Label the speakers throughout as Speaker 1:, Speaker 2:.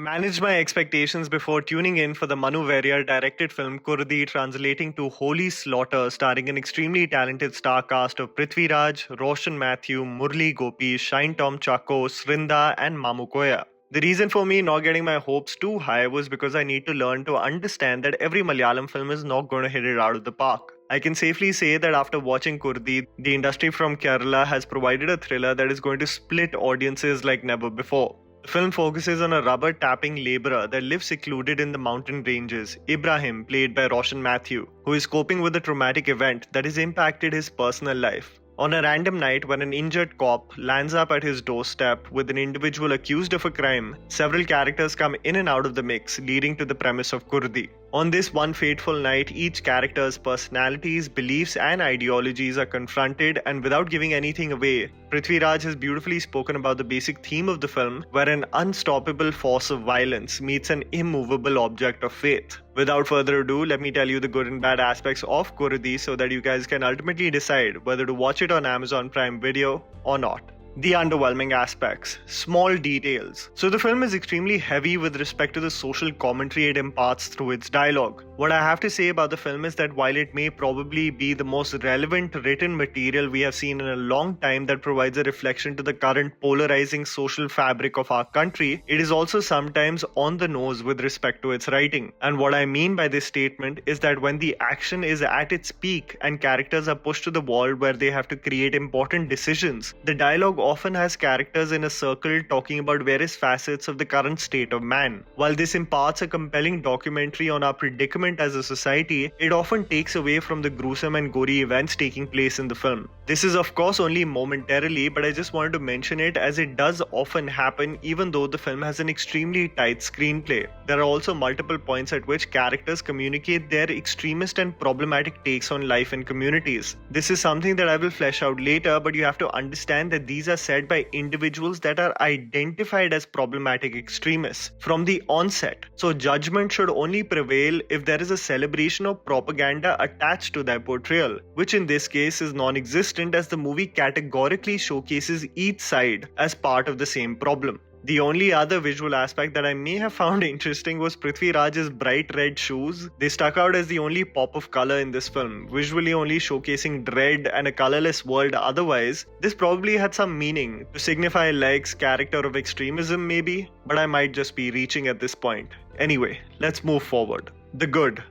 Speaker 1: managed my expectations before tuning in for the Manu Varrier directed film Kurdi, translating to Holy Slaughter, starring an extremely talented star cast of Prithvi Raj, Roshan Matthew, Murli Gopi, Shine Tom Chako, Srinda, and Mamu Koya. The reason for me not getting my hopes too high was because I need to learn to understand that every Malayalam film is not going to hit it out of the park. I can safely say that after watching Kurdi, the industry from Kerala has provided a thriller that is going to split audiences like never before. The film focuses on a rubber tapping laborer that lives secluded in the mountain ranges, Ibrahim, played by Roshan Matthew, who is coping with a traumatic event that has impacted his personal life. On a random night, when an injured cop lands up at his doorstep with an individual accused of a crime, several characters come in and out of the mix, leading to the premise of Kurdi. On this one fateful night, each character's personalities, beliefs, and ideologies are confronted, and without giving anything away, Prithvi Raj has beautifully spoken about the basic theme of the film, where an unstoppable force of violence meets an immovable object of faith. Without further ado, let me tell you the good and bad aspects of Kurdi so that you guys can ultimately decide whether to watch it on Amazon Prime Video or not. The underwhelming aspects, small details. So the film is extremely heavy with respect to the social commentary it imparts through its dialogue. What I have to say about the film is that while it may probably be the most relevant written material we have seen in a long time that provides a reflection to the current polarizing social fabric of our country, it is also sometimes on the nose with respect to its writing. And what I mean by this statement is that when the action is at its peak and characters are pushed to the wall where they have to create important decisions, the dialogue often has characters in a circle talking about various facets of the current state of man. While this imparts a compelling documentary on our predicament as a society, it often takes away from the gruesome and gory events taking place in the film. This is of course only momentarily, but I just wanted to mention it as it does often happen even though the film has an extremely tight screenplay. There are also multiple points at which characters communicate their extremist and problematic takes on life and communities. This is something that I will flesh out later, but you have to understand that these are said by individuals that are identified as problematic extremists from the onset. So judgment should only prevail if there is a celebration of propaganda attached to their portrayal, which in this case is non-existent as the movie categorically showcases each side as part of the same problem. The only other visual aspect that I may have found interesting was Prithvi Raj's bright red shoes. They stuck out as the only pop of color in this film, visually only showcasing dread and a colorless world otherwise. This probably had some meaning to signify Leg's character of extremism maybe, but I might just be reaching at this point. Anyway, let's move forward. The good.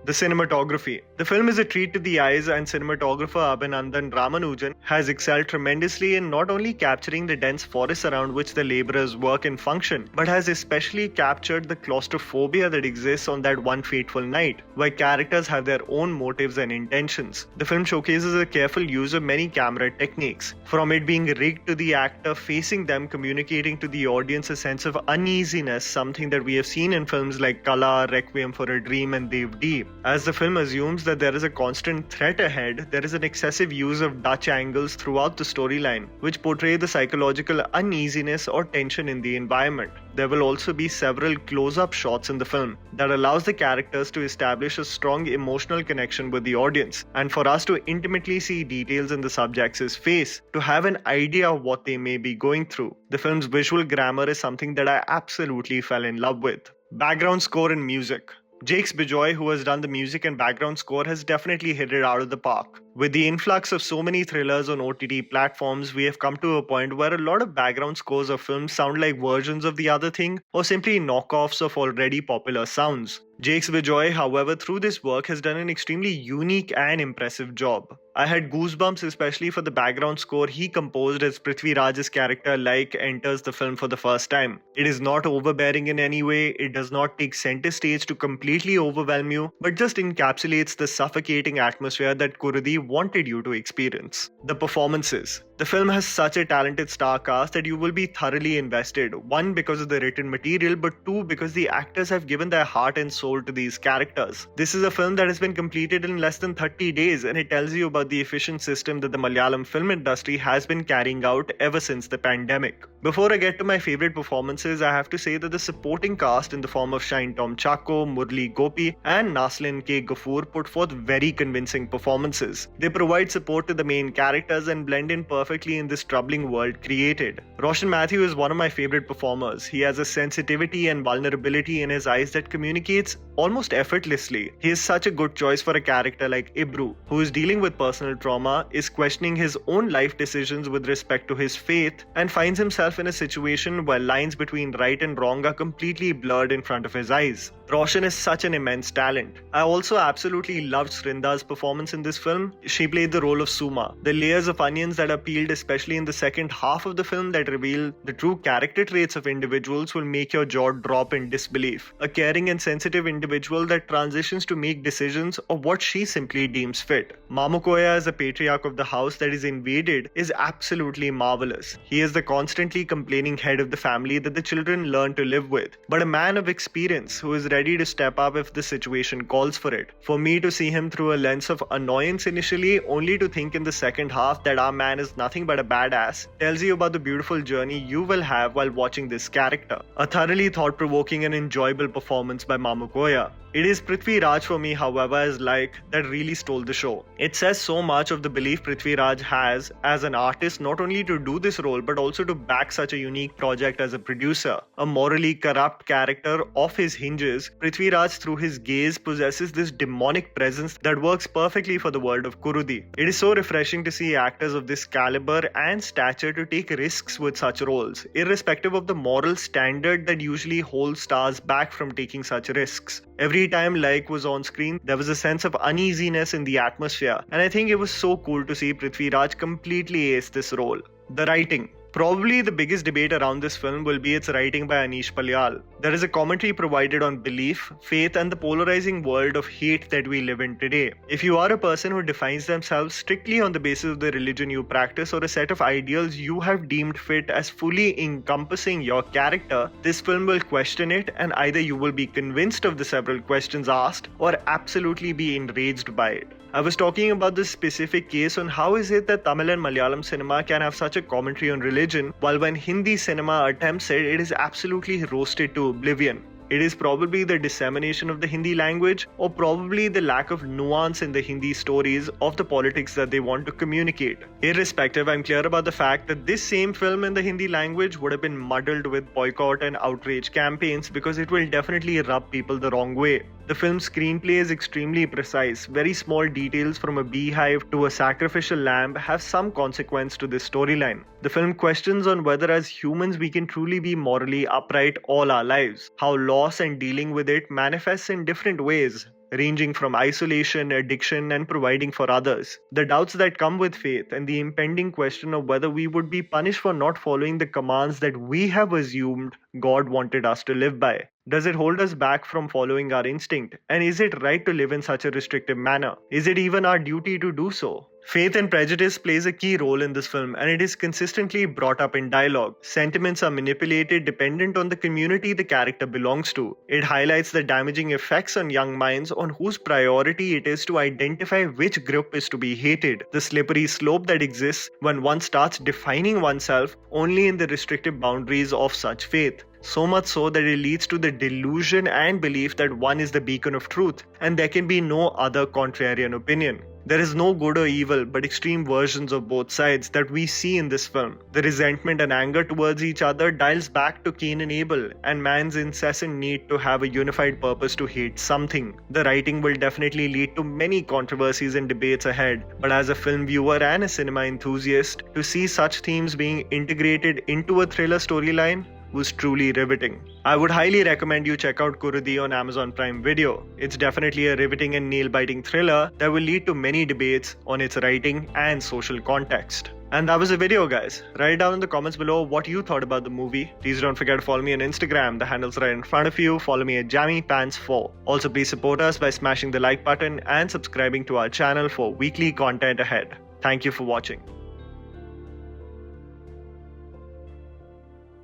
Speaker 1: The cinematography. The film is a treat to the eyes, and cinematographer Abhinandan Ramanujan has excelled tremendously in not only capturing the dense forests around which the laborers work and function, but has especially captured the claustrophobia that exists on that one fateful night, where characters have their own motives and intentions. The film showcases a careful use of many camera techniques, from it being rigged to the actor facing them communicating to the audience a sense of uneasiness, something that we have seen in films like Kala, Requiem for a Dream, and Devdi. As the film assumes that there is a constant threat ahead, there is an excessive use of Dutch angles throughout the storyline, which portray the psychological uneasiness or tension in the environment. There will also be several close-up shots in the film that allows the characters to establish a strong emotional connection with the audience, and for us to intimately see details in the subject's face, to have an idea of what they may be going through. The film's visual grammar is something that I absolutely fell in love with. Background score and music. Jakes Bijoy, who has done the music and background score, has definitely hit it out of the park. With the influx of so many thrillers on OTT platforms, we have come to a point where a lot of background scores of films sound like versions of the other thing or simply knockoffs of already popular sounds. Jakes Bijoy, however, through this work has done an extremely unique and impressive job. I had goosebumps especially for the background score he composed as Prithvi Raj's character Like enters the film for the first time. It is not overbearing in any way, it does not take center stage to completely overwhelm you, but just encapsulates the suffocating atmosphere that Kurdi wanted you to experience. The performances. The film has such a talented star cast that you will be thoroughly invested, one because of the written material, but two because the actors have given their heart and soul to these characters. This is a film that has been completed in less than 30 days, and it tells you about the efficient system that the Malayalam film industry has been carrying out ever since the pandemic. Before I get to my favorite performances, I have to say that the supporting cast in the form of Shine Tom Chacko, Murli Gopi, and Naslin K. Ghafoor put forth very convincing performances. They provide support to the main characters and blend in perfectly in this troubling world created. Roshan Mathew is one of my favorite performers. He has a sensitivity and vulnerability in his eyes that communicates almost effortlessly. He is such a good choice for a character like Ibru, who is dealing with personal trauma, is questioning his own life decisions with respect to his faith, and finds himself in a situation where lines between right and wrong are completely blurred in front of his eyes. Roshan is such an immense talent. I also absolutely loved Srinda's performance in this film. She played the role of Suma. The layers of onions that are peeled, especially in the second half of the film, that reveal the true character traits of individuals will make your jaw drop in disbelief. A caring and sensitive individual that transitions to make decisions of what she simply deems fit. Mamu Koya as a patriarch of the house that is invaded is absolutely marvelous. He is the constantly complaining head of the family that the children learn to live with, but a man of experience who is ready to step up if the situation calls for it. For me to see him through a lens of annoyance initially, only to think in the second half that our man is nothing but a badass, tells you about the beautiful journey you will have while watching this character. A thoroughly thought-provoking and enjoyable performance by Mamu Koya. It is Prithvi Raj for me, however, as that really stole the show. It says so much of the belief Prithvi Raj has as an artist, not only to do this role but also to back such a unique project as a producer. A morally corrupt character off his hinges, Prithvi Raj through his gaze possesses this demonic presence that works perfectly for the world of Kurudi. It is so refreshing to see actors of this caliber and stature to take risks with such roles, irrespective of the moral standard that usually holds stars back from taking such risks. Every time Laik was on screen, there was a sense of uneasiness in the atmosphere, and I think it was so cool to see Prithvi Raj completely ace this role. The writing. Probably the biggest debate around this film will be its writing by Anish Palyal. There is a commentary provided on belief, faith, and the polarizing world of hate that we live in today. If you are a person who defines themselves strictly on the basis of the religion you practice or a set of ideals you have deemed fit as fully encompassing your character, this film will question it, and either you will be convinced of the several questions asked or absolutely be enraged by it. I was talking about this specific case on how is it that Tamil and Malayalam cinema can have such a commentary on religion, while when Hindi cinema attempts it is absolutely roasted to oblivion. It is probably the dissemination of the Hindi language, or probably the lack of nuance in the Hindi stories of the politics that they want to communicate. Irrespective, I'm clear about the fact that this same film in the Hindi language would have been muddled with boycott and outrage campaigns because it will definitely rub people the wrong way. The film's screenplay is extremely precise. Very small details from a beehive to a sacrificial lamb have some consequence to this storyline. The film questions on whether as humans we can truly be morally upright all our lives, how loss and dealing with it manifests in different ways, ranging from isolation, addiction, and providing for others. The doubts that come with faith and the impending question of whether we would be punished for not following the commands that we have assumed God wanted us to live by. Does it hold us back from following our instinct? And is it right to live in such a restrictive manner? Is it even our duty to do so? Faith and prejudice plays a key role in this film, and it is consistently brought up in dialogue. Sentiments are manipulated dependent on the community the character belongs to. It highlights the damaging effects on young minds on whose priority it is to identify which group is to be hated. The slippery slope that exists when one starts defining oneself only in the restrictive boundaries of such faith. So much so that it leads to the delusion and belief that one is the beacon of truth, and there can be no other contrarian opinion. There is no good or evil, but extreme versions of both sides that we see in this film. The resentment and anger towards each other dials back to Cain and Abel, and man's incessant need to have a unified purpose to hate something. The writing will definitely lead to many controversies and debates ahead, but as a film viewer and a cinema enthusiast, to see such themes being integrated into a thriller storyline was truly riveting. I would highly recommend you check out Kurudi on Amazon Prime Video. It's definitely a riveting and nail-biting thriller that will lead to many debates on its writing and social context. And that was the video, guys. Write down in the comments below what you thought about the movie. Please don't forget to follow me on Instagram. The handle's right in front of you. Follow me at JammyPants4. Also, please support us by smashing the like button and subscribing to our channel for weekly content ahead. Thank you for watching.